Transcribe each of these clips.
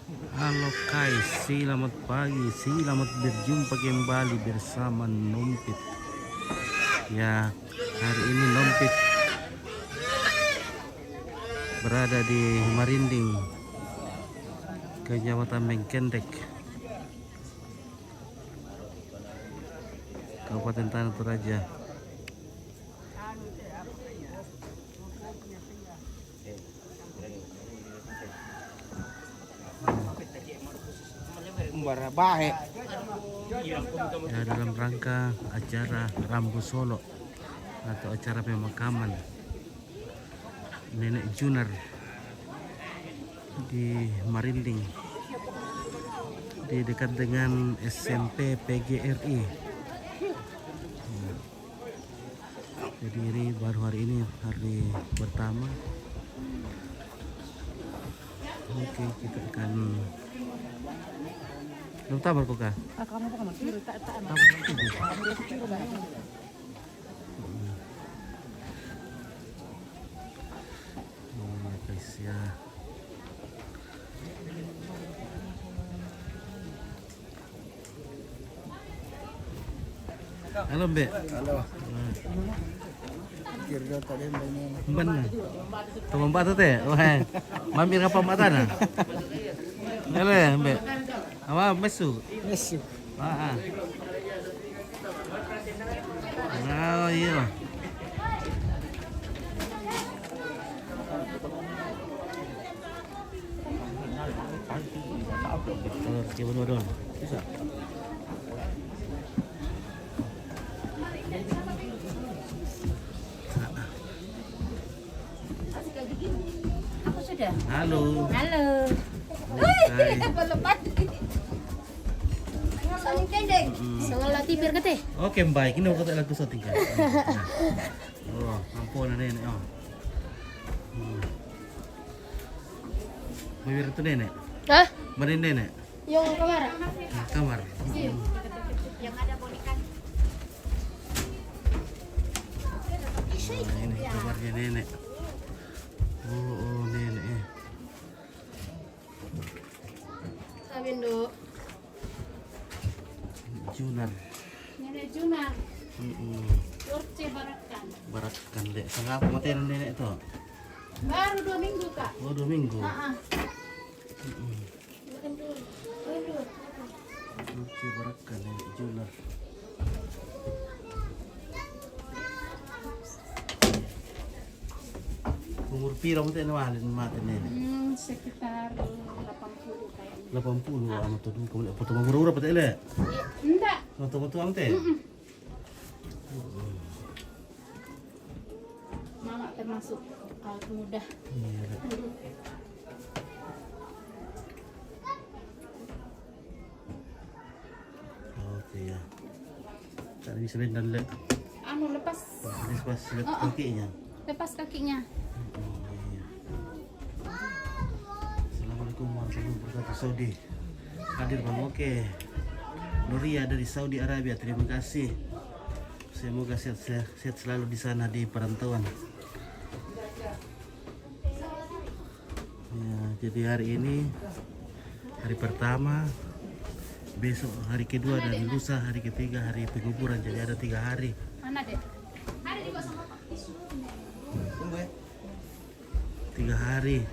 Halo guys, selamat pagi, selamat berjumpa kembali bersama Nompit. Ya, hari ini Nompit berada di Marinding, Kecamatan Mengkendek, Kabupaten Tanah Toraja. Ya, dalam rangka acara Rambu Solo atau acara pemakaman Nenek Junar di Marinding, di dekat dengan SMP PGRI. Jadi ini baru hari ini hari pertama. Oke, kita akan belum tahu kok kah? Guys ya. Halo Mbak. Halo. Kira tadi Mana? Tuh Mbak tuh teh. Wah, mampir ke pematan ah. Halo ya Mbak. Apa mesu? Mesu. Ah. Oh iya. Coba dulu. Bisa. Aku sudah. Halo. Halo. Hai. Saling kendek. Sangat latih biar kete. Oke baik, ini waktu lagu syuting kan. Oh, ampun nenek. Oh. Mau itu nenek? Hah? Mana nenek? Yang kamar. Kamar. Yang ada boneka. Nah, ini kamarnya nenek. Oh nenek. Sabin do. Junar. Nenek Junar. Yorce Barakan. Barakan dek. Sangat mati nenek itu. Baru 2 minggu kak. Oh 2 minggu. Yorce Barakan nenek Junar. Umur pira mati mati nenek? Sekitar 80 kayaknya. 80 amat tuh kamu foto murah apa tele? Enggak. Foto-foto am teh. Mama termasuk awet muda. Iya. Oke ya. Tadi bisa dan le. Anu lepas Pas lihat kakinya. lepas kakinya. Iya. Assalamualaikum warahmatullahi wabarakatuh. Saudi hadir Bang Oke Nuria dari Saudi Arabia, terima kasih. Semoga sehat selalu di sana di perantauan. Ya, jadi hari ini hari pertama, besok hari kedua, dan lusa hari ketiga hari penguburan. Jadi ada 3 hari. Mana dek? Ada juga sama Pak. 3 hari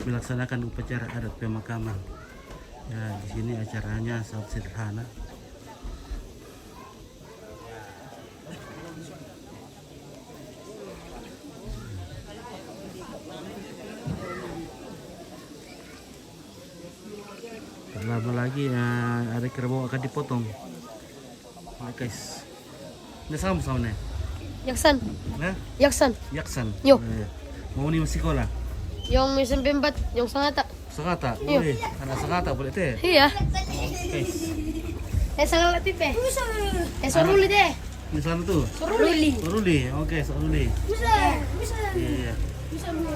melaksanakan upacara adat pemakaman. Ya, di sini acaranya sangat sederhana. Lama lagi ada kerbau akan dipotong. Nah, guys, ini sama nih. Yaksan. Nah, Yaksan. Yaksan. Yo. Mau nih masih sekolah? Yang SMP 4, yang Sangata. Sangata, Yo. boleh. Anak Sangata boleh teh. Iya. Guys, Sangat latih teh. Soruli deh. ini sana tuh. Soruli. Soruli, oke, Soruli. Bisa. Iya. Bisa. Ya.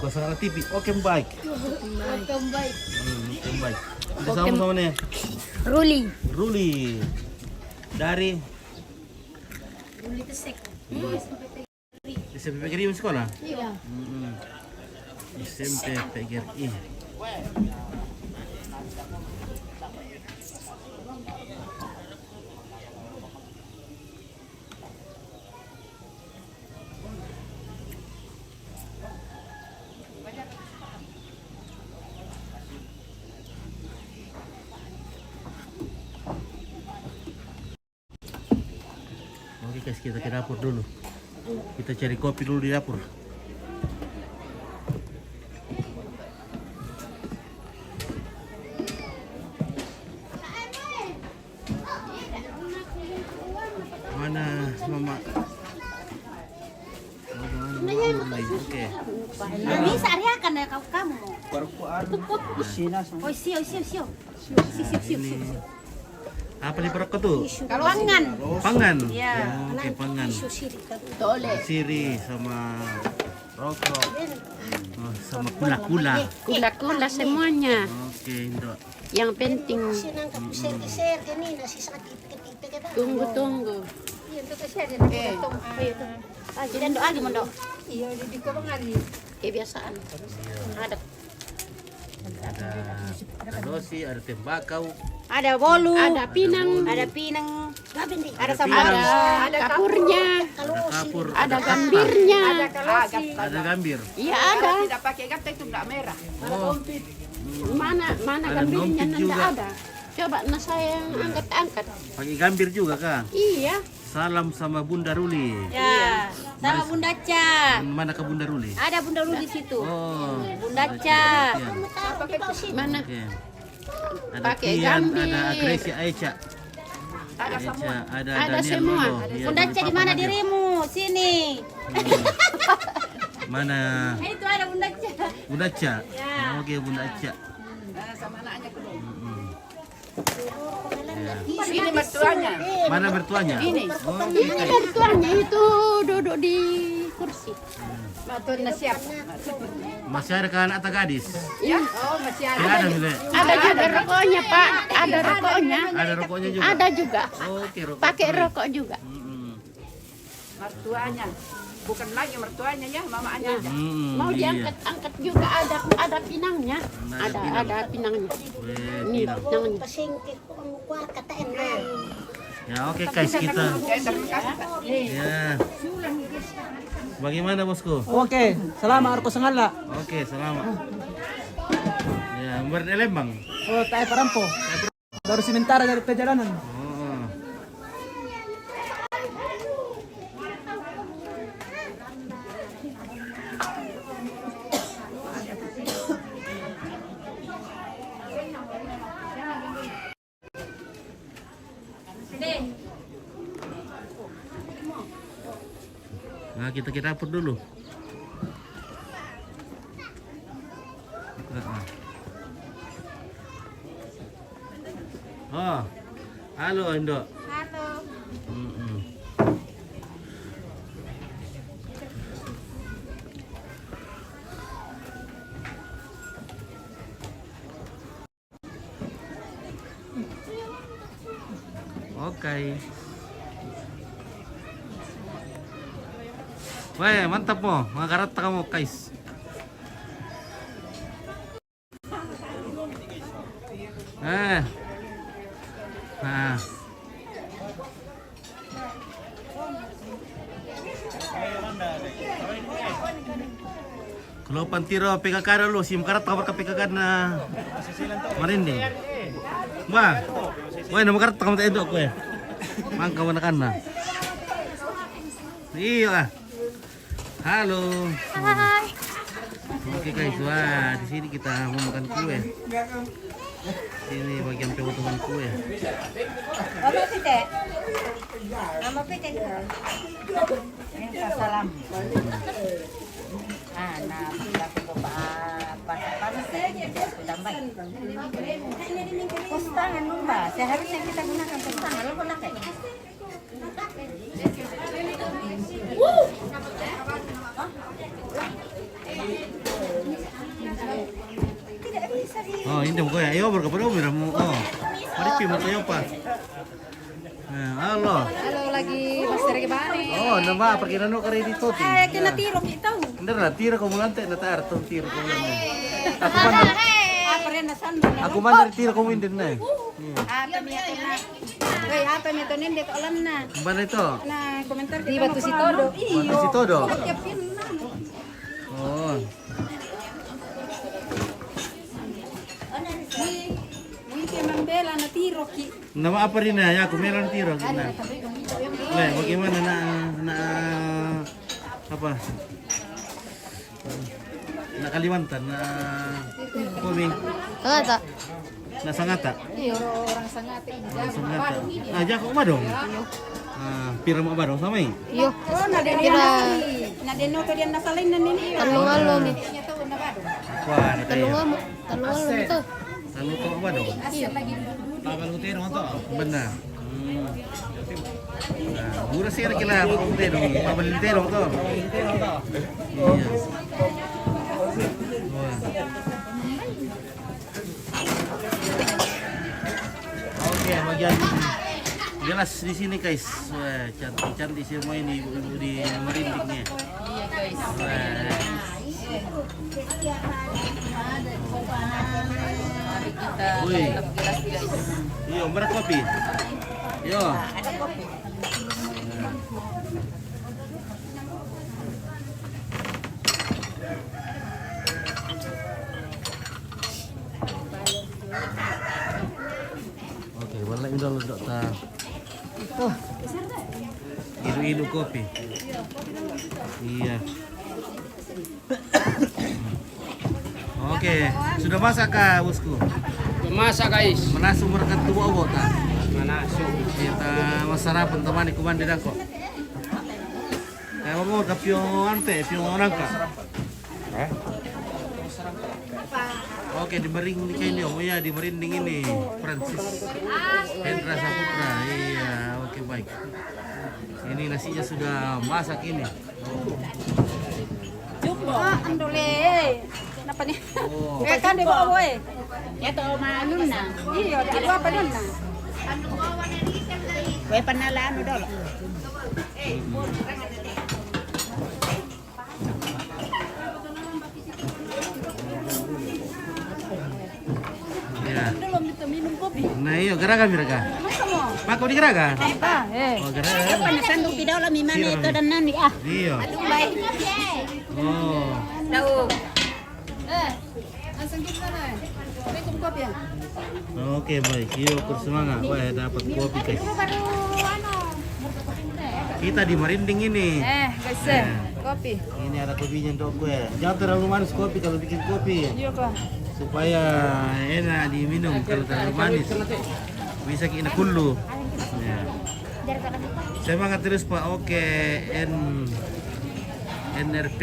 Kuasa ngala TV. Oke, baik. Welcome back. Oke, baik. Kita sama-sama nih. Ruli. Ruli. Dari Ruli Tesek. SMP PGRI sekolah? Iya. SMP PGRI. Oke guys, kita ke dapur dulu. Kita cari kopi dulu di dapur. Mana mama? Oke. Bisa Arya kan ya kamu. Oh, sio. Ini apa di perokok tuh? Pangan. Pangan. Iya. Oke, pangan. Tole. Siri sama rokok. Oh, sama kula-kula. Kula-kula semuanya. Oke, Indo. Yang penting tunggu. Jadi doa gimana dok? Iya, di kebiasaan. Ada Ada dosi, ada tembakau, ada bolu, Ada pinang. ada ada sambal, pinang, ada kapurnya, ada kapur, ada gambirnya. ada gambir. Iya ada. Tidak pakai gata itu enggak merah. Oh, Mana Ada gambirnya nompit nanda juga. ada. Coba saya yang angkat. pakai gambir juga, Kang. Iya. Salam sama Bunda Ruli. Ya, sama Bunda Ca. Mana ke Bunda Ruli? Ada Bunda Ruli di situ. Oh, Bunda Ca. Mana? Oke. Ada Pakai Tian, gambir. ada Gracia Aicha. Ada Aicha, semua. ada Ada Daniel semua. Lolo. Iya, Bunda dari Ca di Papa mana Nadia. dirimu? Sini. Mana Itu ada Bunda Ca. Bunda Ca? Ya. Oke, Bunda Ca. Sama anaknya kedua. Ya. Ini mertuanya. Mana mertuanya? Ini. Oh, Ini mertuanya itu duduk di kursi. Mertuanya siap. masih ada kan anak gadis? Ya. Oh, masih Ya, ada. ada Mile. Ada juga rokoknya Pak. Ada rokoknya. Ada rokoknya juga. Ada juga. Oke, rokok. Pakai rokok juga. Mertuanya. Bukan lagi mertuanya ya, mamanya aja. Mau iya. diangkat juga ada pinangnya. Ada pinangnya. Weh, Ini pinang. pinangnya. Ya, oke guys, kita. Ya, terima kasih Pak. Ya. Bagaimana bosku? Oke, selama Arko Sengala. Oke, selamat. Ya, Lembang. Oh, tayo parampo. Baru sementara dari perjalanan. Oh. Nah, kita ke dapur dulu. Oh, halo Indo. Halo. Oke. Weh, mantap mo. Mga karata kamu, guys. Nah. Kalau pantiro PKK dulu, sim karat kabar ke PKK na marindi. Ba, weh nama karat kamu tak edok weh. Mangka mana kana. Iya. Halo. Hai. Oke guys, wah di sini kita mau makan kue. Ini bagian pemotongan kue. Apa pite? Nama pite dulu. Salam. Nah, aku panas sudah baik. Pos tangan lumba, seharusnya kita gunakan pos tangan, lo pakai. Pwede mo kaya. Ayo, berkapan mo. Oh. Maripi mo tayo pa. Halo. Halo lagi Mas Derek Bani. Oh, nama pergi nanu kari dito. Ay, kena tiro kita. Hindi na tira ko mulante na tar tong tira ko mulante. Aku man. Apa rin na sandal. Aku man dari tira ko windin na. Apa niya to na. Hoy, apa niya to nende ko alam na. Ban ito. Na komentar Di batu si todo. Iyo. Si todo. Kapin na. Oh. Mungkin membela na tiro ki. Nama apa rin na? Ya, aku meron tira ko na. Le, bagaimana na apa? Na Kalimantan na kumi. Sangata. Na Sangata. Iyo. Orang sangat ini. Sangata. Ah, jak ko madong. Pira mo ba dong sama ini? Iyo. Oh, na den Kira na den no kadian nasalin na nini. talungalo ni. Wah, na kayo. Talungalo ito. Lalu to ba dong? Iyo. Benar. Murah sih kira pabalin terong to. Iya. Wah. Oke, bagian jelas di sini guys. Wah, cantik-cantik semua ini ibu-ibu di merindingnya. Iya guys. Wah. Mari kita Wih. tetap gelas guys. Yo, merek kopi. Yo. Oke, wala ini dulu dokter. Oh. Ilu-ilu kopi. Iya. Oke, sudah masak kah, bosku? Masa guys. Manasu mereka tubuh obo ta. Manasu. Kita masarapan teman di kumandi dako. Kayak mau kapio ante, pio orang ka. Oke, di mering ini kayaknya oh ya di merinding ini Francis Hendra Saputra. Iya, oke baik. Ini nasinya sudah masak ini. Ah, andole. Napa nih? Oh. Kan di bawah boy. Ya to maanun na. Iyo, di bawah pa doon na. Kaya panala ano daw. Ya. Dulu minta minum kopi. Nah, iyo geraga mereka. Masa mo? Pak di geraga? Ah, Oh, geraga. Panasandong pidaw lang mi mana ito dan nani ah. Iya. baik. Oh. Tahu. Langsung kita na. Minum kopi ya. Oke, baik. Yuk, bersemangat. Wah, dapat kopi, guys. Kita di merinding ini. Guys, kopi. Ini ada kopinya untuk gue. Jangan terlalu manis kopi kalau bikin kopi. Iya kok. Supaya enak diminum. Kalau terlalu manis bisa kena kulu. Ya. Semangat terus Pak. Oke, NRP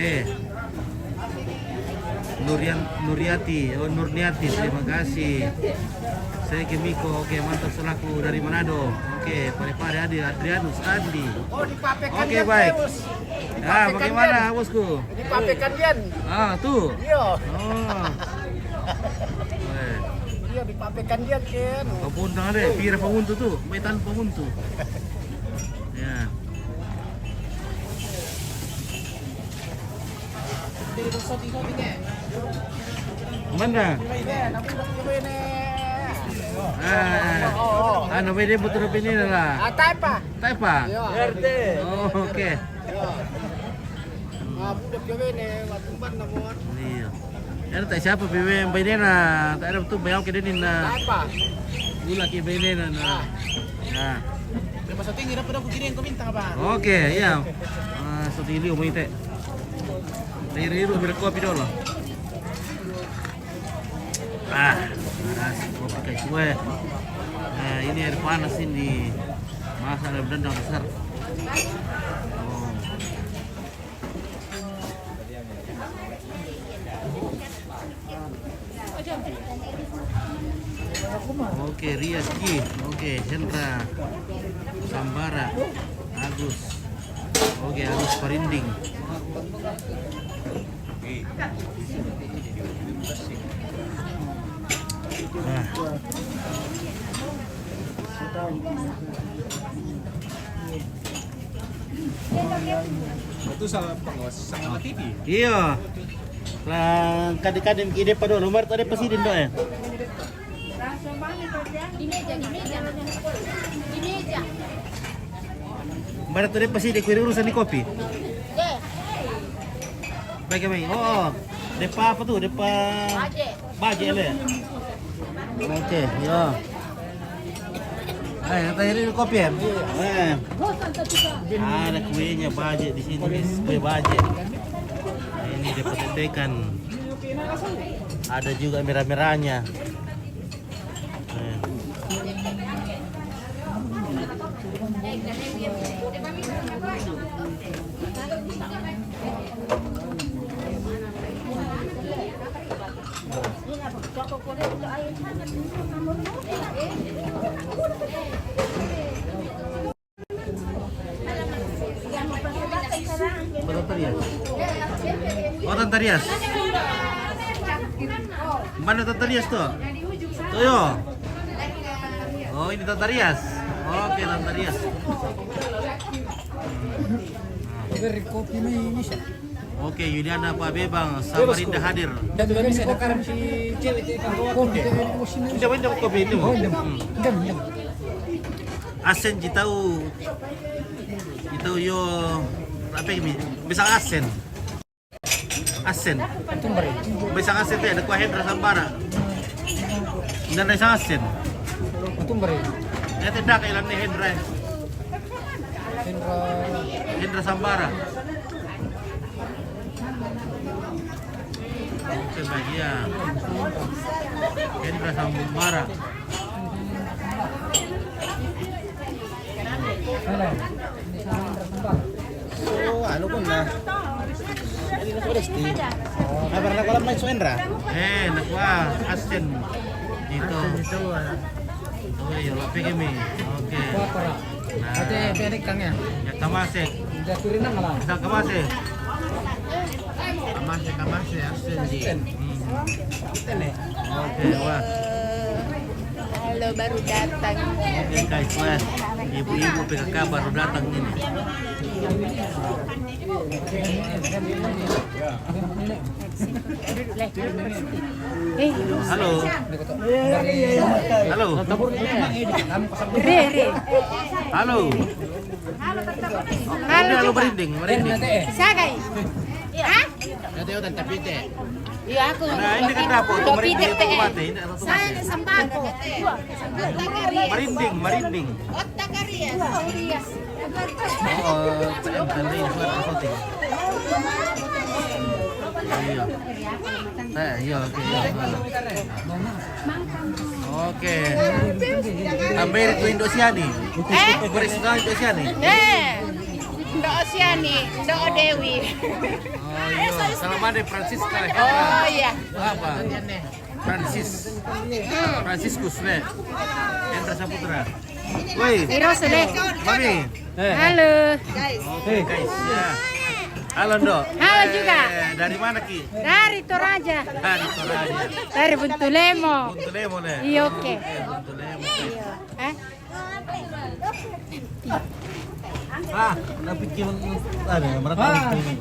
Nuriati, Nurniati, terima kasih. Saya Kimiko, oke mantap selaku dari Manado. Oke, pare-pare Adi, Adrianus, Andi. Oke baik. Ya, bagaimana bosku? Dipapekan dia. Ah, tuh. Iya. Oh. Iya dipapekan dia kan. Kapundang ada, pira pamuntu tuh, may tan pamuntu. Ya. Mana? Ano pwede mo ito pinila lah? Taipa. Taipa? RT. Oh, oke. Budak gawe ne matumban na mo. Iya. Ano tayo siapa piwe yang bayar na? Tak ada betul bayar ke dia na. Taipa. Gula ke bayar na. Nah. Masa tinggi dapat aku kirim minta apa? Oke, iya. So dili umay te. Tiri berkopi dulu. Panas kopi guys. Wah. Nah, ini air panas ini. Masa ada bendang besar. Oh. Oke, Riaski. Oke, Hendra. Sambara. Agus. Oke, Agus Parinding. Nah. Itu salah pengawas sama TV. Iya. Lah kadang-kadang ide pada nomor tadi presiden doa ya. Barat tadi presiden kuwi urusan di kopi. Baik kami. Oh, depa apa tuh? Depa baje le. Oke, yo. Tadi ini kopi ya? Ada kuenya baje di sini, kue baje. Ini dipetekan. Ada juga merah-merahnya. Oh, Tante Rias. Mana Tante Rias tuh? Tuh yo. Oh, ini Tante Rias. Oke, Tante Rias. Dari kopi ini sih. Oke, Yuliana Pak Bebang, Samarinda hadir. Dan juga bisa sekarang si cewek itu kan kopi. Tidak kopi ini. Asen tahu yo apa ini? Bisa asen. Asen. Bisa asen teh ada kuah Hendra Sambara. Dan ada asen. Tumbari. Ya tidak kailan ni Hendra. Hendra. Hendra Sambara. Oke bagian. Hendra Sambara. Oh, ano pun na. Ini na Resti. Kabar na ko lang may Suendra. Nakwa asen dito. Oh, yo lapi kami. Oke. Nah, Ate penek kang ya. ya kamasek. Udah turin na malah. Bisa kamasek. Kamase asen di. Oke, wah. Halo, baru datang. Oke guys, wah. Ibu-ibu PKK baru datang ini. Halo. Halo. Halo. Halo merinding. Sagai. Hah? Nanti udah tapi teh. Iya aku. Nah, ini kan dapur merinding itu mati. Ini atau Saya sembako. merinding. Otak Rias. Oh, ini suara shooting. Iya. Iya, oke. Oke. Tambah itu Indosiani. Beris Indosiani. Ndok Osiani, Ndok Dewi. Oh iya, selamat deh Francisca. Oh iya. Apa? Franciscus le. Hendra Saputra. Woi. Terus deh. Mami. Halo. Oke guys, ya. Halo Ndok. Halo juga. Dari mana Ki? Dari Toraja. Dari Toraja. Dari Buntulemo. Buntulemo le. Iya oke. Buntulemo. Napikir ada merata ini.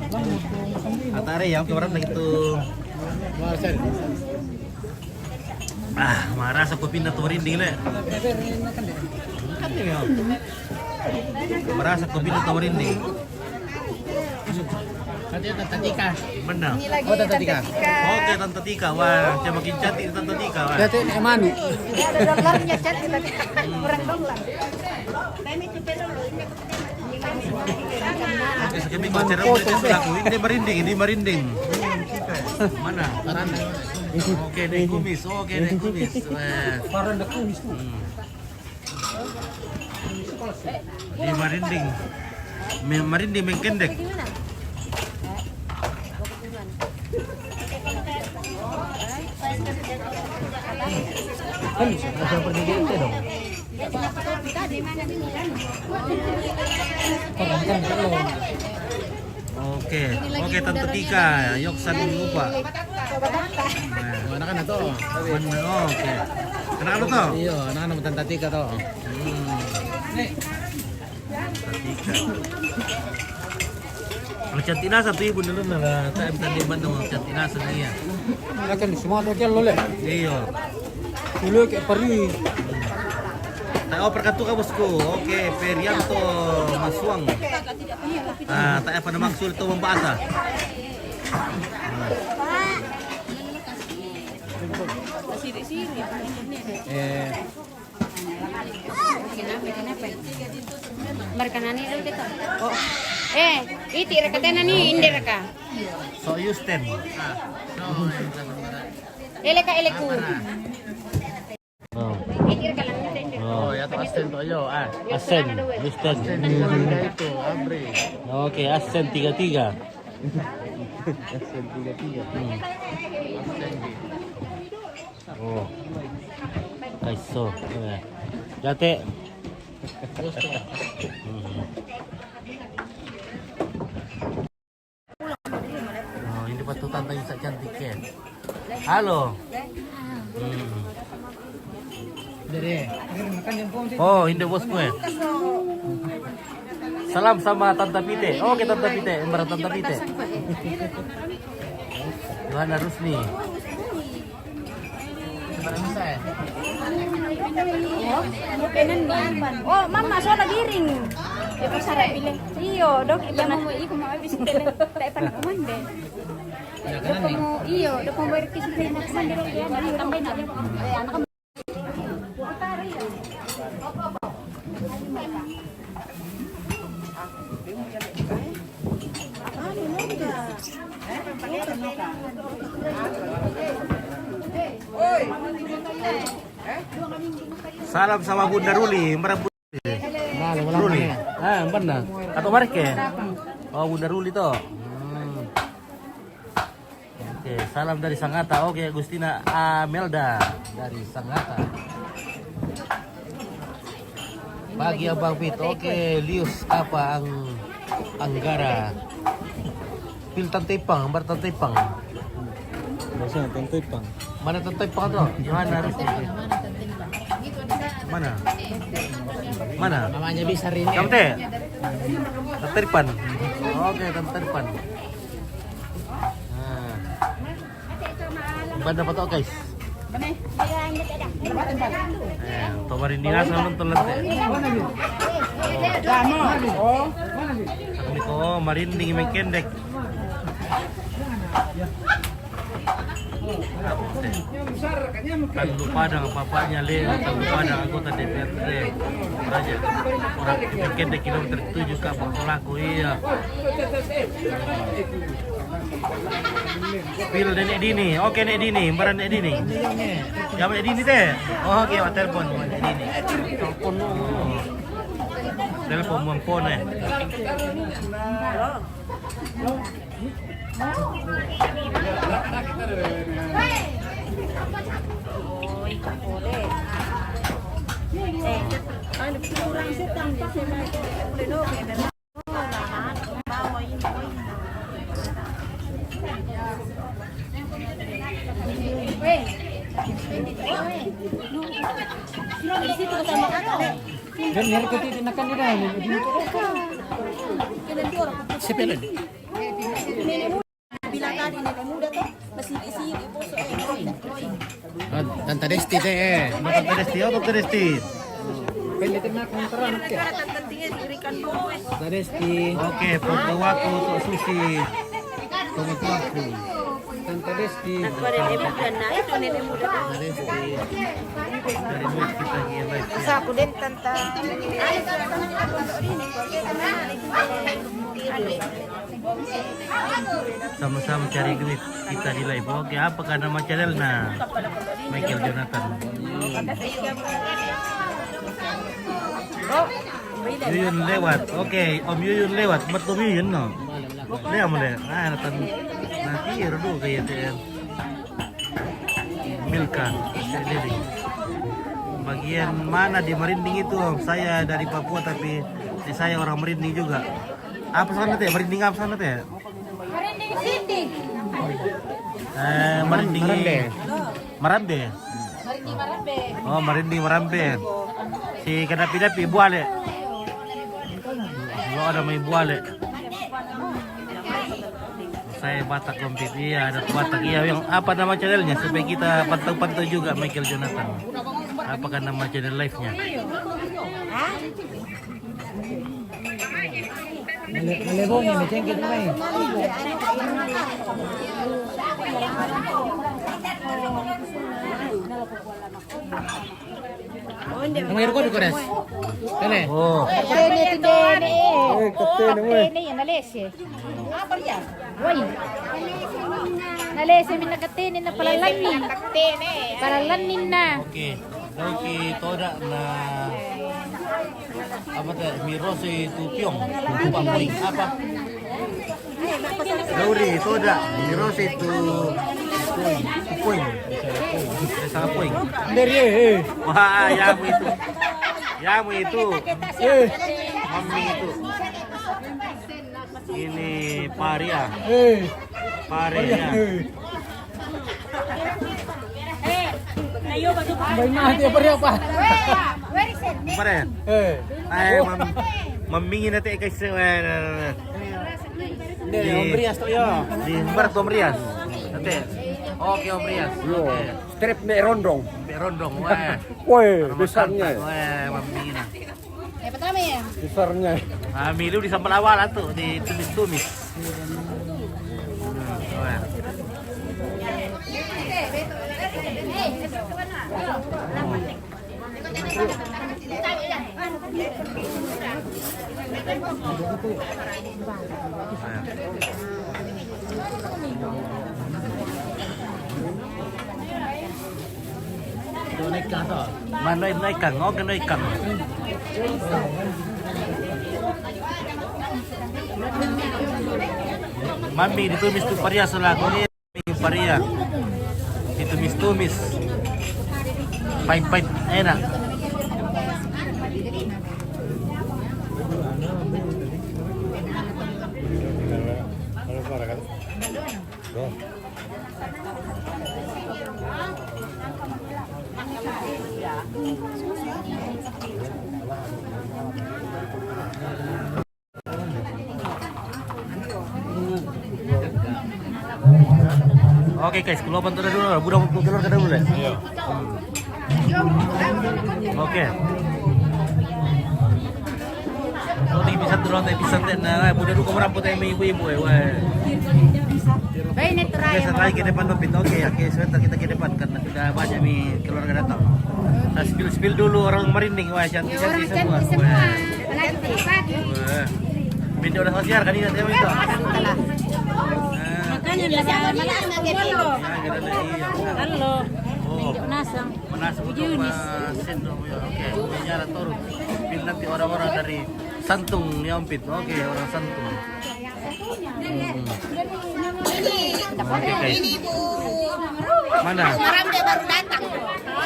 Atare yang kemarin begitu. Marah sa pindah to merinding le. Merasa ko pindah to merinding. Nanti Tante Tika. Benar. Ini lagi Oh, Tante Tika. Oke Tante Tika, wah, dia makin cantik Tante Tika. Wah. Ate Emanu. ada dolarnya cantik lagi. Kurang dolar. Oke, sekali bicara ini merinding, ini merinding. Mana? Oke, deh kumis. Oke, deh kumis. Parang dak kumis tuh. Ini merinding. Merinding mengkendek. Kan bisa pergi gitu dong. Orang kan belum. Oke, Tante Tika, Yoksan lupa. Anak-anak to. Oke. Kenapa to? Iya, anak-anak Tante Tika to. Ang Cantinasa to ibu dulu na tayo tadi Bandung ang Cantinasa niya. Akan semua hotel lo le. Iyo. Dulu kayak pergi. Tayo perkatu ka bosku. Oke, Perianto Maswang. Tayo pa namang sulto membasa. Mereka nani dulu kita. Oh. Iti reka tena ni indi reka. So Yusten. Eleka eleku. Oh. Iti reka lang indi. Oh, Ya to Asen to yo. Asen, Yusten. Itu Abre. Oke, Asen 33. Asen 33. Oh. Kaiso. Jate. Oh, ini patut tante yang cantik ya. Halo. Oh, ini bosku ya. Salam sama Tante Pite. Oke, Tante Pite, Mbak Tante Pite. Gimana Rusni? Oh, mama soalnya giring. Itu sarap pilih. Iyo, dok. Ya mau iku mau habis pilih. Tak pernah kumande. Dok mau iyo, dok mau berkisah nak sandal ya, nanti tambahin aja. Anak Salam sama Bunda Ruli, Mbak Ruli. Benar. Atau Marke? Oh, Bunda Ruli toh. Oke, salam dari Sangatta. Oke, Agustina Amelda dari Sangatta. Pagi Abang Pit. Oke, Lius apa Anggara. Pil Tantepang, Mbak Tantepang. Masa Tantepang. Mana Tantepang tuh? Mana harus Mana? Mana? Namanya bisa ini. Kamu teh? Tantepang. Oke, Tantepang. Nah. Banda apa guys? Tomarin dinas nonton lente. Kami ko marinding mengkendek. Tandu Padang bapaknya Leo, Tandu Padang anggota DPRD Raja. Orang mengkendek kilometer 7 ke Pelaku iya. Pil Nenek Dini. Oke Nek Dini, Mbak Nek Dini. Ya Nek Dini teh. Oh, oke, Pak telepon Nek Dini. Telepon. Telepon mumpun eh. Dan nyari ketinakan ni dah. Siapa lagi? Tante Desti teh. Tante Desti, oh Tante Desti. Pwede na kontra nak ya. Tante Desti. Oke, foto waktu untuk Susi. Foto waktu. Tante Desti. Dari mulut kita ini live. Sa aku din tanta. Sama-sama cari duit kita di live. Oke, apakah nama channelnya? Michael Jonathan. Yuyun lewat. Oke, Om Yuyun lewat. Betul Yuyun no. Dia mulai. Natan nanti redu kayak itu. Milka, Lili. Bagian mana di Merinding itu? Saya dari Papua tapi saya orang Merinding juga. Apa sana teh? Merinding apa sana teh? Merinding City. Merinding Marambe. Merinding Marambe. Oh, merinding Marambe. Si kadapi-dapi buale. Oh, ada may buale. Saya Batak Lompit, iya ada Batak, iya yang apa nama channelnya supaya kita pantau-pantau juga Michael Jonathan. Apakah nama channel live-nya? Malebong may cengkit na eh. Ang mayroon ko dito res. Kene. Oh, Ini yang Malaysia. Apa ya? Woi. Malaysia min nakatinin na palalanin. Palalanin na. oke. Oke, toda na apa teh? Mirose tupiong. Lupa poing apa? Dauri, toda. Mirose tu poing. Sangat poing. Dari eh. Wah, yamu itu, mami itu. Ini paria, paria. May mati pa rin pa. Paria. Ay, mamingin natin kay si Hindi, Ombrias to yo. Di Humberto Ombrias. Nanti. Oke, Ombrias. Oke. Strip me rondong. Berondong, wah. Woi, besarnya. Wah, mamingin na. Besarnya. Ah, milu di sambal awal tuh, di tumis-tumis. Wah. Mana ikan? Oh, kena ikan. Mami ditumis tuh paria selaku ini paria. Ditumis-tumis. Pahit-pahit enak. Oke guys, keluar bantu dulu, budak mau keluar ke dulu deh. Iya. Oke. So di bisa turun tapi bisa na, budak dulu kamu rambut yang ibu-ibu ya. Baik netral. Oke, setelah ke depan Nopit. Oke, sebentar kita ke depan karena sudah banyak nih keluarga datang. Saya spill dulu orang merinding, wah cantik-cantik semua. Wah. Video udah siar kan ini nanti itu. Makanya biasa malas nggak gitu. Halo. Oh, Nasang. menasuk untuk sendok ya. Oke, bicara turun. Pin nanti orang-orang dari Santung Nyompit. Oke, orang Santung. Oke, guys. Mana? Marambe baru datang.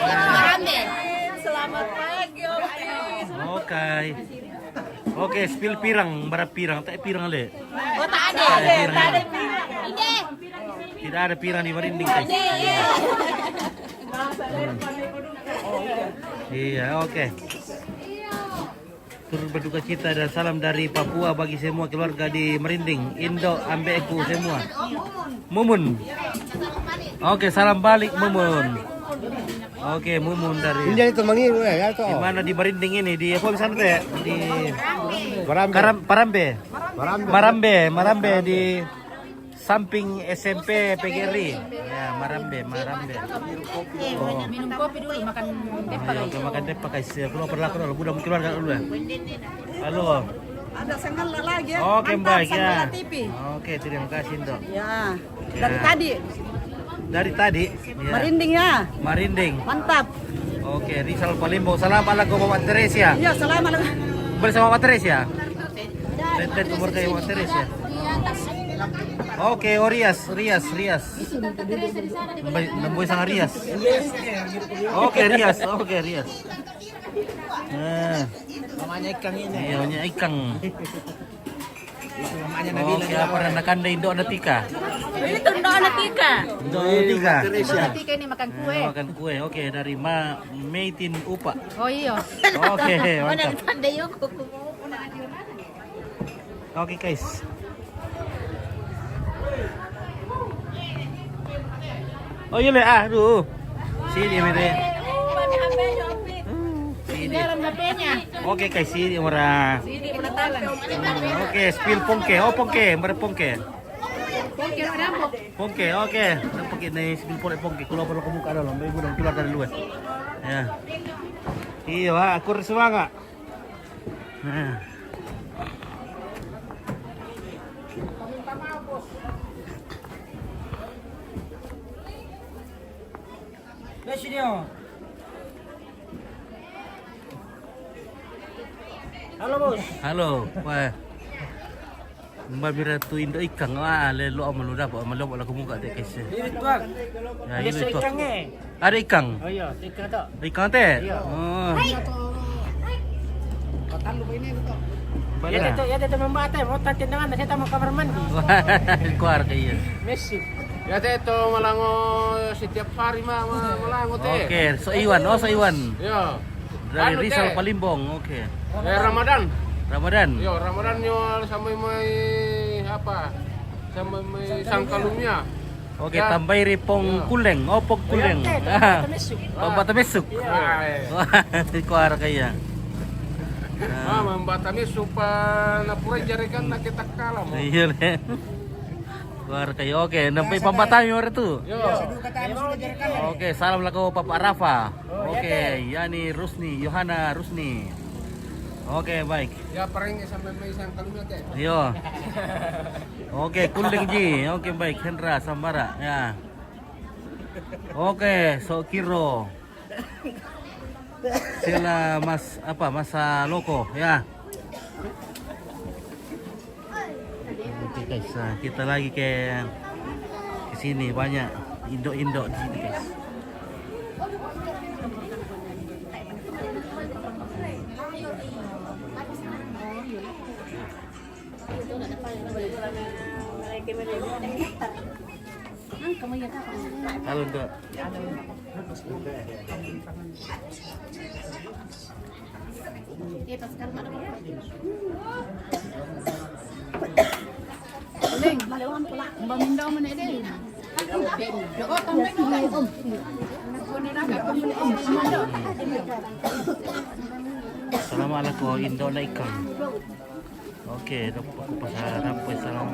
Marambe. Selamat pagi, Oke. Oke, spill pirang, bara pirang, tak pirang le. Oh tak ada. Tak ada. Ide. Tidak ada pirang di Merinding, guys. Iya, oke. Turut berduka cita dan salam dari Papua bagi semua keluarga di Merinding, Indo, Ambeku semua. Mumun. Oke, salam balik Mumun. Oke, Mumun dari Hindi ito mangiru ya to. di mana di Merinding ini di apa misalnya teh di Marambe. Marambe di samping SMP PGRI. Ya, Marambe. Oh. Minum kopi dulu makan depa. Oke, makan depa guys. Keluar berlaku dulu, budak keluarga dulu ya. Halo. Ada senggal lagi. Oke, baik ya. TV. Oke, terima kasih, Dok. Ya. Ya. Dari tadi. Ya. Merinding ya. Marinding. Mantap. Oke, Rizal Palembang. Assalamualaikum Mama Teresia. Iya, selamat. Bersama Mama Teresia. Dan umur kayak Mama Teresia. Oke, Rias. Nemboy sama Rias. Oke, Rias. Nah, Namanya ikan ini. iya, namanya ikan. Oke, apa rendakan Indo ada tika? Ini tundo anak tika. Indo tika. Anak tika ini makan kue. Makan kue. Oke, dari Meitin Upa. Oh iya. Oke, mantap. Pandai yuk. Oke, guys. Oh iya, aduh. Sini mere. Sini. HP-nya. Oke, guys, sini murah. Sini penatalan. Oke, spill pongke. Oh, pongke, mere pongke. Pokoknya rambut. Pongke, oke. Pongke nih spill pongke. Keluar ke muka dalam. Baik udah keluar dari luar. Ya. Iya, aku semangat. Nah. Halo bos. Halo, wah. Mbak Mira tu Indo ikan le lo amalu dapat amalu buat aku muka dek guys. Ini tuang. Ya, ini tu. Ikannya. Ada ikan. Oh iya, ikan tak. Ikan teh. Oh. Ya itu membate, mau tadi dengan saya mau kamar mandi. Keluar kayak. Messi. Ya teh itu malango setiap hari mah malango teh. Oke, so Iwan, so Iwan. Ya. Dari Anu, Rizal teh. Palimbong. Oke. Ramadan. Ramadan. Yo, Ramadan yo sama mai apa? Sama mai sangkalumnya. Oke, Ya. tambahi ripong kuleng. Oh, pong kuleng. Pembata mesuk. Keluar kayak. Membatami supaya napura jarikan nak kita kalah mo. Iya le. Keluar kayak oke, sampai pembatami orang tu. Yo. Oke, salam laku Papa Rafa. Oke, Yani Rusni, Yohana Rusni. Oke, baik. Ya paling sampai mai sangkalumnya teh. Yo. Oke, Kuling Ji. Oke, baik. Hendra Sambara. Ya. Oke, Sokiro. Sila Mas apa? Masa Loko, ya. Oke, guys. Nah, kita lagi ke sini banyak Indo-Indo di sini, guys. Halo, Dok. Mbak Minda mana dia? Assalamualaikum Indo na ikan. Oke, dapat aku pasaran po salam.